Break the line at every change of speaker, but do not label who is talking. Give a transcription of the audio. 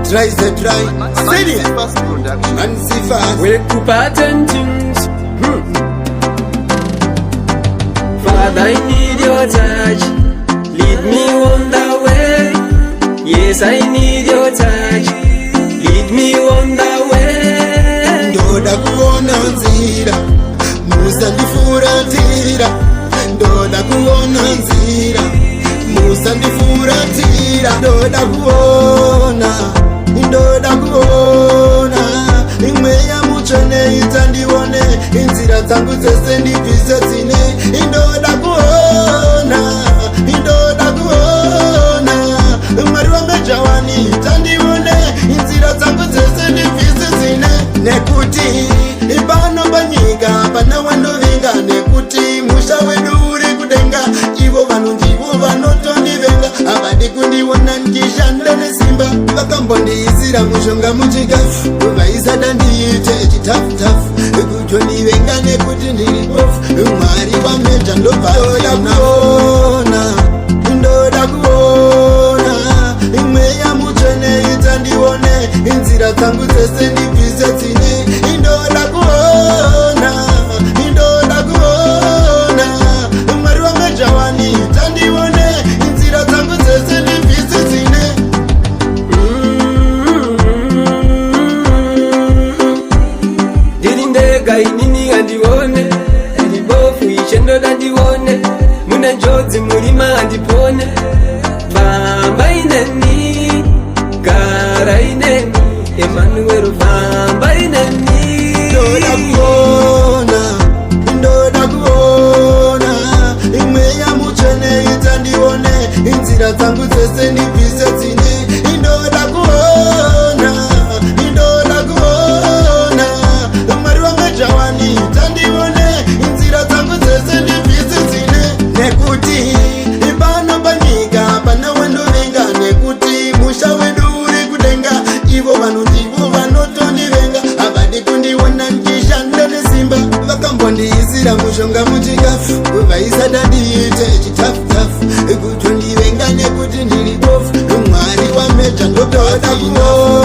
try the try. Serious. Man see fast.
Wake up attentions. Father, I need your touch. Lead me on the way. Yes, I need your touch. Lead me on the way.
Ndoda kuona nzira, Musa ndifuratira. Ndoda kuona nzira, Musa ndifuratira. Ndoda kuona, imwe ya muchene itandione, inzira dzangu dzese ndibvise dzine. Ndoda kuona, Mwari wamejawani itandione, inzira dzangu dzese ndibvise dzine. Nekuti pano panyika pana wanovenga, nekuti musha wedu uri kudenga. Ivo vanhu ndivo vanotondivenga, havadi kundiona ndishanda nesimba. Vakambondiisira mushonga muchikafu, vaisada ndiite chitafutafu, kutondivenga nekuti ndiri bofu. Mwari wameja ndobva ndoda kuona, imwe ya muchene itandione, inzira dzangu dzese ndibvise dzine. Ndoda kuona, Mwari wamejawani itandione, inzira dzangu dzese ndibvise dzine.
Ndiri ndega inini andione, ndiri bofu ishe ndoda ndione, mune njodzi murima andipone. Famba ineni, gara ineni, Emmanuel famba ineni.
Ndoda kuona, imwe ya muchene itandione, inzira dzangu dzese ndibvise dzine. Ndoda kuona, Mwari wamejawani itandione, inzira dzangu dzese ndibvise dzine. Nekuti pano panyika pana wandovenga, nekuti musha wedu uri kudenga. Ivo vanhu ndivo vanotondivenga, havadi kundiona ndishanda nesimba. Vakambondiisira mushonga muchikafu, vaisada ndiite chitafutafu, kutondivenga nekuti ndiri bofu. Mwari wameja ndoda kuona.